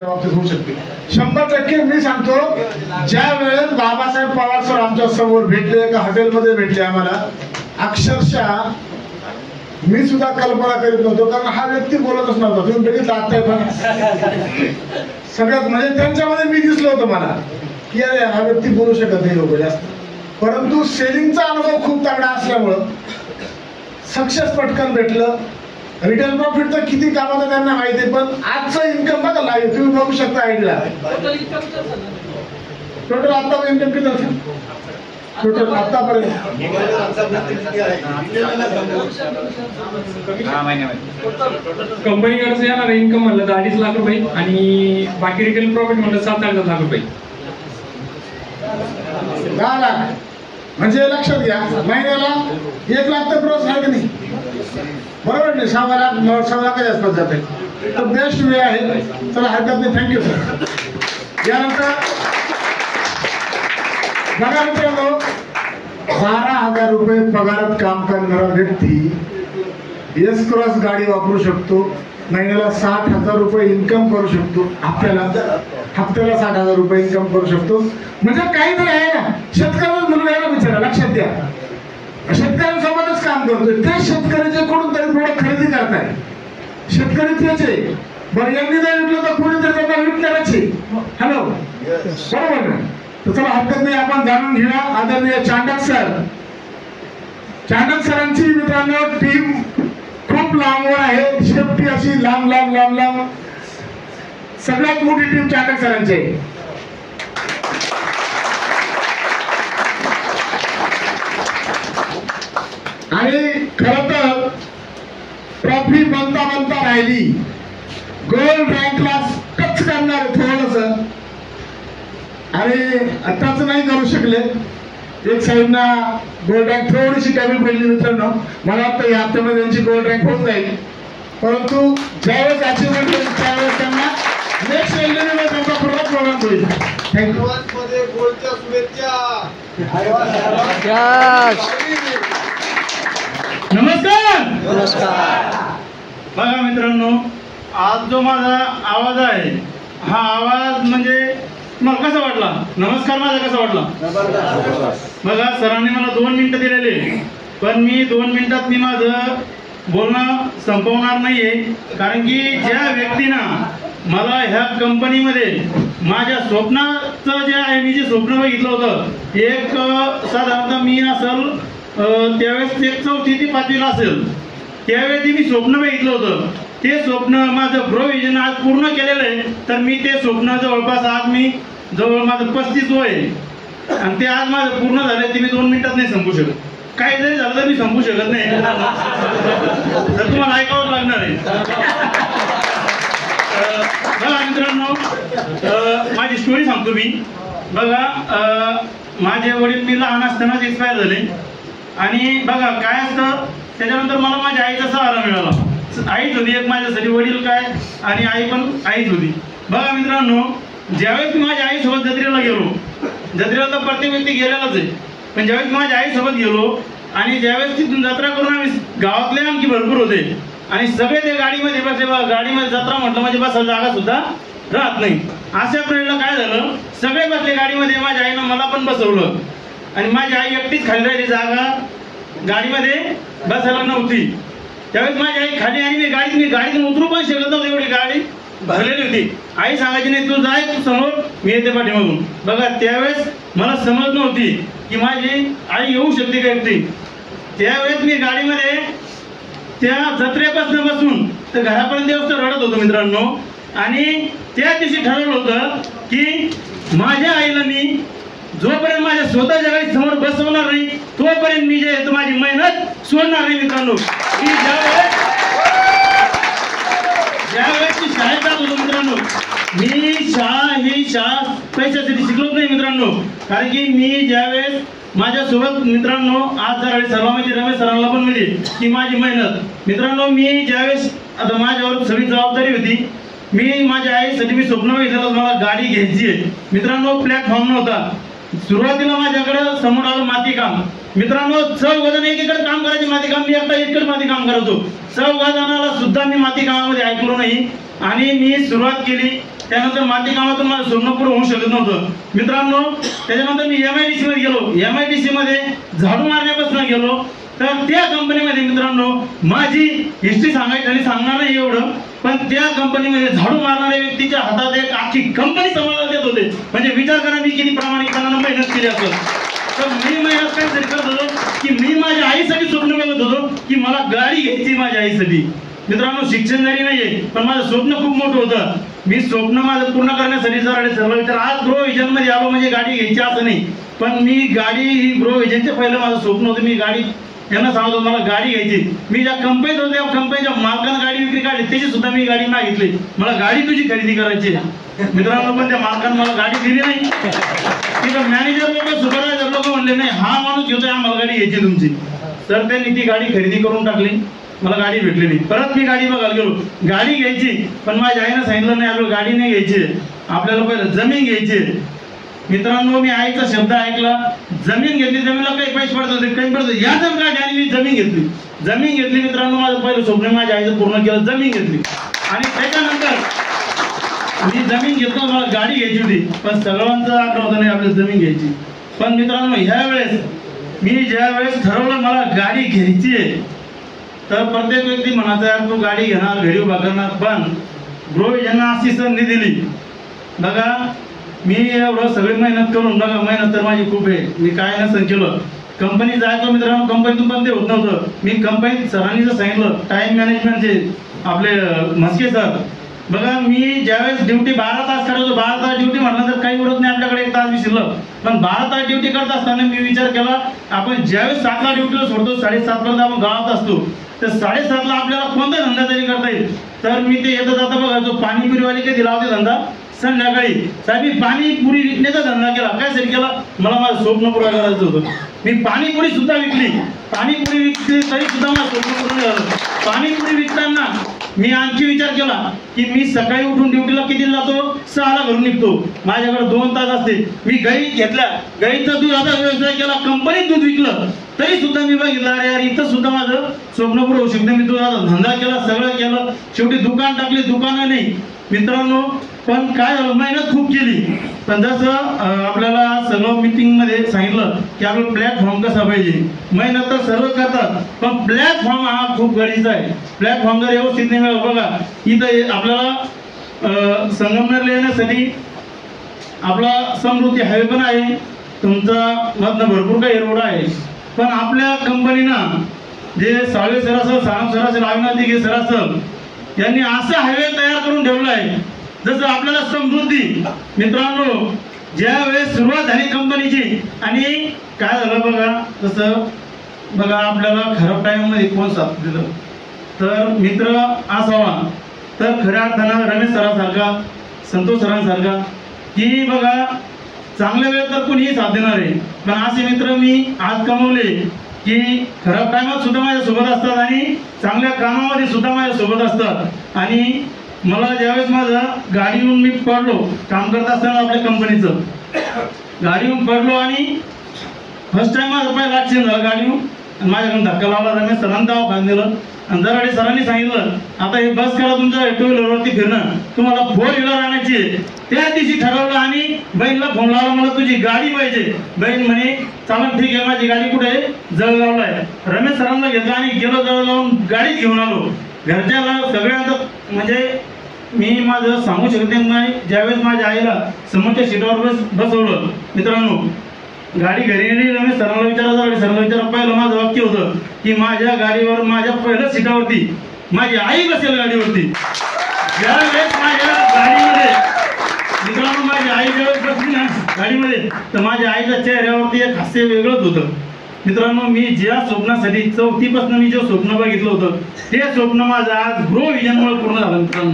होऊ शकते 100%. मी सांगतो, ज्या वेळेस बाबासाहेब पवार सर आमच्या समोर भेटले, एका हॉटेलमध्ये भेटले आम्हाला, अक्षरशः मी सुद्धा कल्पना करीत नव्हतो, कारण हा व्यक्ती बोलतच नव्हता. तुम्ही बघितलं आता पण सगळ्यात म्हणजे त्यांच्यामध्ये मी दिसलो होतो मला की अरे हा व्यक्ती बोलू शकत नाही लोक जास्त, परंतु सेलिंगचा अनुभव खूप तगडा असल्यामुळं सक्सेस पटकन भेटलं. रिटर्न प्रॉफिट तर किती कामाचं त्यांना माहिती, पण आजचं इन्कम बघा लाईव्ह तुम्ही बघू शकता. आयडिया टोटल आता इन्कम किती असेल टोटल आतापर्यंत? कंपनीकडे येणार इन्कम म्हणलं तर 2.5 लाख रुपये आणि बाकी रिटेल प्रॉफिट म्हणलं 7-8 लाख रुपये. 10 लाख म्हणजे लक्षात घ्या, महिन्याला 1 लाख तर क्रॉस आहे की नाही, बरोबर नाही? 6 लाख 9 लाखाच्या आसपास जाते. तर बेस्ट वे आहे. चला हरकत नाही, थँक्यू सर. यानंतर बघा मित्रांनो, 12,000 रुपये पगारात काम करणारा व्यक्ती एस क्रॉस गाडी वापरू शकतो, महिन्याला 60,000 रुपये इन्कम करू शकतो, हप्त्याला 60,000 रुपये इन्कम करू शकतो. म्हणजे काहीतरी आहे ना, शेतकऱ्याला मुलगा आहे ना बिचारा, लक्षात द्या. शेतकऱ्यांसोबतच काम करतोय, ते शेतकऱ्याचे कडून तरी प्रोडक्ट खरेदी करताय. शेतकरी त्याचे बरं, यांनी जर विकलं तर कोणीतरी त्यांना विकणारच आहे. हॅलो, बरोबर ना? तर चला हरकत नाही, आपण जाणून घेऊया. आदरणीय चांडक सर, चांडक सरांची मित्रांनो टीम खूप लांबवर आहे. शेपटी अशी लांब लांब लांब लांब, सगळ्यात मोठी टीम चांडक सरांची आहे. आणि खरं तर ट्रॉफी बनता बनता राहिली, गोल्ड रँकला टच करणार थोडस, आणि आताच नाही करू शकले. एक साईडना गोल्ड रँक थोडीशी कमी पडली मित्रांनो. मला वाटतं या हप्त्यामध्ये त्यांची गोल्ड रँक होऊन जाईल, परंतु ज्यावेळेस अचिव्हमेंट होईल त्यावेळेस त्यांना नेक्स्ट एलिमेंट त्यांचा पूर्ण प्रोग्राम होईल. थँक्यू. नमस्कार. बघा मित्रांनो, आज जो माझा आवाज आहे, हा आवाज म्हणजे मला कसा वाटला? नमस्कार माझा कसा वाटला? बघा, सरांनी मला 2 मिनिटं दिलेले, पण मी 2 मिनिटात मी माझं बोलणं संपवणार नाहीये. कारण की ज्या व्यक्तीनं मला ह्या कंपनीमध्ये माझ्या स्वप्नाचं जे आहे, मी जे स्वप्न बघितलं होतं, एक साधारणतः मी असेल त्यावेळेस 4थी ते 5वीला असेल, त्यावेळी मी स्वप्न बघितलं होतं. ते स्वप्न माझं प्रोव्हिजन आज पूर्ण केलेलं आहे. तर मी ते स्वप्न जवळपास आज मी जवळ माझं 35 वय आहे आणि ते आज माझं पूर्ण झालं. ते मी 2 मिनिटात नाही संपू शकत. काही जरी झालं तर मी संपू शकत नाही, तर तुम्हाला ऐकावंच लागणार आहे. बघा मित्रांनो, माझी स्टोरी सांगतो मी. बघा, माझे वडील मी लहान असतानाच एक्सपायर झाले. आणि बघा काय असतं, त्याच्यानंतर मला माझ्या आईचा सहारा मिळाला. आईच होती एक माझ्यासाठी, वडील काय आणि आई पण आईच होती. बघा मित्रांनो, ज्यावेळेस मी माझ्या आईसोबत जत्रेला गेलो, जत्रेला तर प्रत्येक व्यक्ती गेलेलाच आहे, पण ज्यावेळेस मी माझ्या आईसोबत गेलो आणि ज्यावेळेस तिथून जत्रा करून आम्ही, गावातले आमची भरपूर होते आणि सगळे ते गाडीमध्ये बसले. बघा, गाडीमध्ये जत्रा म्हटलं म्हणजे बसायला जागा सुद्धा राहत नाही. अशा वेळेला काय झालं, सगळे बसले गाडीमध्ये, माझ्या आईनं मला पण बसवलं आणि माझी आई एकटीच खाली राहिली, जागा गाडीमध्ये बसायला नव्हती. त्यावेळेस माझी आई खाली आणि मी गाडीतून उतरू पण शकत नव्हतं, एवढी गाडी भरलेली होती. आई सांगायची नाही, तू जाय तू समोर, मी येते पाठीमागून. बघा, त्यावेळेस मला समज नव्हती की माझी आई येऊ शकते का एकटी. त्यावेळेस मी गाडीमध्ये त्या जत्रेपासून बसून तर घरापर्यंत रडत होतो मित्रांनो. आणि त्या दिवशी ठरवलं होतं की माझ्या आईला मी जोपर्यंत माझ्या स्वतःच्या गाडी समोर बसवणार नाही, तोपर्यंत मी जे माझी मेहनत सोडणार नाही मित्रांनो. मी ज्यावेळेस मी शाळेत जात होतो मित्रांनो, मी शाळा पैशासाठी शिकलोच नाही मित्रांनो. कारण की मी ज्यावेळेस माझ्यासोबत मित्रांनो, आज जर सर्व माहिती रमेश सरांना पण मिळेल की माझी मेहनत मित्रांनो, मी ज्यावेळेस आता माझ्यावर सगळी जबाबदारी होती, मी माझ्या आईसाठी मी स्वप्न बघितलं मला गाडी घ्यायची आहे मित्रांनो. प्लॅटफॉर्म नव्हता. सुरुवातीला माझ्याकडे समोर आलं माती काम मित्रांनो. 4 जण एकीकडे काम करायचे माती काम, मी एकटा एककडे माती काम करायचो. 4 जणाला सुद्धा मी माती कामामध्ये ऐकलो नाही आणि मी सुरुवात केली. त्यानंतर माती कामातून माझं स्वप्न पूर्ण होऊ शकत नव्हतं मित्रांनो. त्याच्यानंतर मी MIDC मध्ये गेलो. MIDC मध्ये झाडू मारण्यापासून गेलो. तर त्या कंपनीमध्ये मित्रांनो माझी हिस्ट्री सांगायची आणि सांगणार नाही एवढं, पण त्या कंपनीमध्ये झाडू मारणाऱ्या व्यक्तीच्या हातात एक आखी कंपनी सांभाळायला देत होते. म्हणजे विचार करा मी किती प्रामाणिकपणानं मेहनत केली असेल. तर मी मेहनत काय तरी करत होतो की मी माझ्या आईसाठी स्वप्न बघत होतो की मला गाडी घ्यायची माझ्या आईसाठी. मित्रांनो शिक्षण जरी नाहीये पण माझं स्वप्न खूप मोठं होतं. मी स्वप्न माझं पूर्ण करण्यासाठी सर्व विचार आज ग्रो विजन मध्ये आलो म्हणजे गाडी घ्यायची असं नाही, पण मी गाडी ही ग्रो विजनच्या पहिलं माझं स्वप्न होतं. मी गाडी यांना सांगतो मला गाडी घ्यायची. मी ज्या कंपनीत होते त्या कंपनीच्या मालकानं गाडी विक्री काढली त्याची सुद्धा मी गाडी मागितली. मला गाडी तुझी खरेदी करायची मित्रांनो, पण त्या मालकानं मला गाडी दिली नाही. तिथं मॅनेजर लोक सुपरवायझर लोक म्हणले नाही हा माणूस घेतोय आम्हाला गाडी घ्यायची तुमची. तर त्यांनी ती गाडी खरेदी करून टाकली. मला गाडी भेटली नाही. परत मी गाडी बघायला गेलो. गाडी घ्यायची पण माझ्या आईनं सांगितलं नाही आपल्याला गाडी नाही घ्यायची, आपल्याला पहिलं जमीन घ्यायची. मित्रांनो मी आईचा शब्द ऐकला. जमीन घेतली. जमीनला काही पैसे पडत होते काही पडत या जर गाडी आणि मी जमीन घेतली. जमीन घेतली मित्रांनो माझं पहिलं स्वप्न माझ्या आईचं पूर्ण केलं. जमीन घेतली आणि त्याच्यानंतर मी जमीन घेतलो. मला गाडी घ्यायची होती पण सर्वांचं आग्रह होता नाही आपल्याला जमीन घ्यायची. पण मित्रांनो ह्या वेळेस मी ज्या वेळेस ठरवलं मला गाडी घ्यायची आहे तर प्रत्येक व्यक्ती म्हणायचा यार तू गाडी घेणार घरी उभा करणार, पण ग्रो यांना अशी संधी दिली. बघा मी एवढं सगळी मेहनत करून बघा मेहनत तर माझी खूप आहे. मी काय नसतं केलं. कंपनी जायचो मित्रांनो कंपनीतून पण ते होत नव्हतं. मी कंपनीत सरांनी जर सांगितलं टाइम मॅनेजमेंटचे आपले म्हस्के सर बघा मी ज्यावेळेस ड्युटी 12 तास करायचो 12 तास ड्युटी म्हटलं तर काही उरत नाही आपल्याकडे 1 तास बी शिल्लक. पण 12 तास ड्युटी करत असताना मी विचार केला आपण ज्यावेळेस 7ला ड्युटीला सोडतो 7:30 पर्यंत आपण गावात असतो तर 7:30ला आपल्याला कोणता धंदा तरी करता येईल. तर मी ते येता जाता बघा जो पाणीपुरीवाली कधी लावते धंदा संध्याकाळी साहेब मी पाणीपुरी विकण्याचा धंदा केला. काय सर केला मला माझं स्वप्न पूर्ण करायचं होतं. मी पाणीपुरी सुद्धा विकली. पाणीपुरी विकली तरी सुद्धा माझं स्वप्न पूर्ण झालं. पाणीपुरी विकताना मी आणखी विचार केला की मी सकाळी उठून ड्युटीला किती जातो 6ला घरून निघतो. माझ्याकडे 2 तास असते. मी गाई घेतल्या गाईचा दुधाचा व्यवसाय केला. कंपनीत दूध विकलं तरी सुद्धा मी बघितलं अरे यार इथं सुद्धा माझं स्वप्न पूर्ण होऊ शकतं. मी दुधाचा धंदा केला सगळं केलं. शेवटी दुकान टाकले. दुकानं नाही मित्रांनो पण काय झालं मेहनत खूप केली. पण जसं आपल्याला सगळं मीटिंग मध्ये सांगितलं की आपलं प्लॅटफॉर्म कसा पाहिजे. मेहनत तर सर्व करतात पण प्लॅटफॉर्म हा खूप गरजेचा आहे. प्लॅटफॉर्म जर व्यवस्थित नाही मिळाला बघा इथं आपल्याला संगमनेरला येण्यासाठी आपला समृद्धी हायवे पण आहे. तुमचा मधनं भरपूर काही रोड आहे. पण आपल्या कंपनीनं जे साळवे सर असेल सानप सर असेल अविनाश दिघे सर असेल यांनी असा हायवे तयार करून ठेवला आहे. जसं आपल्याला समृद्धी मित्रांनो ज्या वेळेस सुरुवात झाली कंपनीची आणि काय झालं बघा तसं बघा आपल्याला खराब टाइम मध्ये कोण साथ दिलं तर मित्र असावा तर खऱ्या अर्थानं रमेश सरांसारखा संतोष सरांसारखा की बघा चांगल्या वेळेत तर कोणीही साथ देणार आहे. पण असे मित्र मी आज कमवले की खराब टायमात सुद्धा माझ्या सोबत असतात आणि चांगल्या कामामध्ये सुद्धा माझ्या सोबत असतात. आणि मला ज्यावेळेस माझा गाडीहून मी पडलो काम करत असताना आपल्या कंपनीचं गाडीहून पडलो आणि फर्स्ट टाइम माझा पहिला ऍक्सिडेंट झाला गाडीहून आणि माझ्याकडून धक्का लावला. रमेश सरांनी दवाखान्यात नेलं आणि जराडे सरांनी सांगितलं आता हे बस करा तुमच्या 2 व्हीलरवरती फिरणं तुम्हाला 4 व्हीलर आणायची. त्या दिवशी ठरवलं आणि बहीणला फोन लावला मला तुझी गाडी पाहिजे. बहीण म्हणे चालन ठीक आहे माझी गाडी कुठे आहे जळगावला आहे. रमेश सरांना घेतलं आणि गेलो जळगावून गाडी घेऊन आलो. घरच्याला सगळ्यांना म्हणजे मी माझं सांगू शकत नाही. ज्यावेळेस माझ्या आईला समोरच्या सीटावर बसवलं मित्रांनो गाडी घरी गेली. रमेश सरांना विचारायचं सरांना विचारा पहिलं माझं वाक्य होतं की माझ्या गाडीवर माझ्या पहिल्या सीटावरती माझी आई बसेल गाडीवरती. ज्यावेळेस माझ्या गाडीमध्ये मित्रांनो माझी आई ज्यावेळेस बसली ना गाडीमध्ये तर माझ्या आईच्या चेहऱ्यावरती एक हास्य वेगळंच होतं. मित्रांनो मी ज्या स्वप्नासाठी 4थी पासून मी जे स्वप्न बघितलं होतं ते स्वप्न माझं आज ग्रो विजनमुळे पूर्ण झालं. मित्रांनो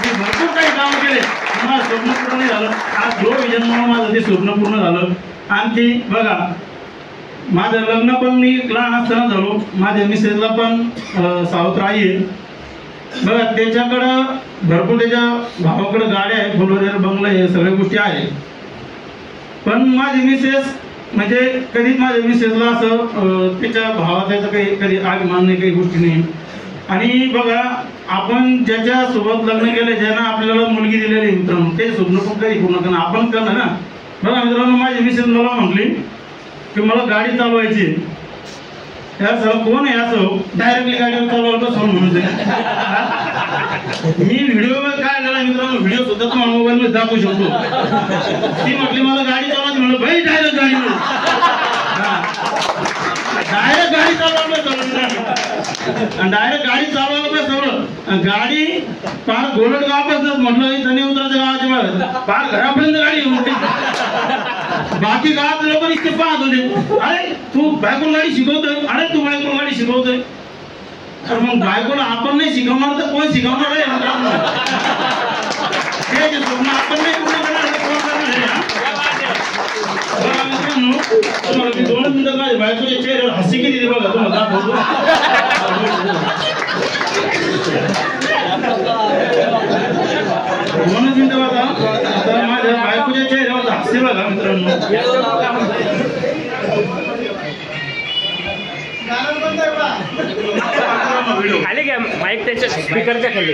मी भरपूर काही काम केले माझं स्वप्न पूर्ण नाही झालं. आज ग्रो विजनमुळे माझं ते स्वप्न पूर्ण झालं. आणखी बघा माझं लग्न पण मी लहान असताना झालो. माझ्या मिसेसला पण सावत्र आई आहे बघा त्याच्याकडं भरपूर त्याच्या भावाकडं गाड्या आहे 4 व्हीलर बंगला हे सगळ्या गोष्टी आहेत. पण माझी मिसेस म्हणजे कधीच माझ्या मिसेसला असं त्याच्या भावाचा काही कधी अभिमान नाही काही गोष्टी नाही. आणि बघा आपण ज्याच्या सोबत लग्न केलं, ज्यांना आपल्याला मुलगी दिलेली मित्रांनो, ते स्वप्न पण कधी पूर्ण करणं आपण करणं ना. बघा मित्रांनो, माझी मिसेस मला म्हटली की मला गाडी चालवायची. या सर कोण आहे असं डायरेक्टली गाडीवर चालवायला बसवून म्हणून मी व्हिडिओ काय झाला मित्रांनो, व्हिडिओ सुद्धा तुम्हाला मोबाईल मध्ये दाखवू शकतो. ती म्हटली मला गाडी चालवायची, म्हणलं भाई डायरेक्ट गाडीवर, डायरेक्ट गाडी चालवायला आणि डायरेक्ट गाडी चालवायला सगळं. गाडी पार गोलट गावापासून म्हटलं धनी उतराच्या गावाच्या बाहेर पार घरापर्यंत गाडी येऊन बाकी गावात लोक इतके पाहत होते, अरे तू बायकोला गाडी शिकवतोय, अरे तू बायकोला गाडी शिकवतोय. तर मग बायकोला आपण नाही शिकवणार तर कोण शिकवणार आहे? हे जे स्वप्न आपण नाही पूर्ण करणार हे कोण करणार आहे? बघा मित्रांनो, तुम्हाला मी 2 मिनिटात माझ्या बायकोच्या चेहऱ्यावर हसी किती बघा तुम्हाला दाखवतो. 2 मिनिटं बघा, आता माझ्या बायकोच्या चेहऱ्यावर हसी बघा मित्रांनो. खाली घ्या माईक त्याच्या स्पीकरच्या खाली.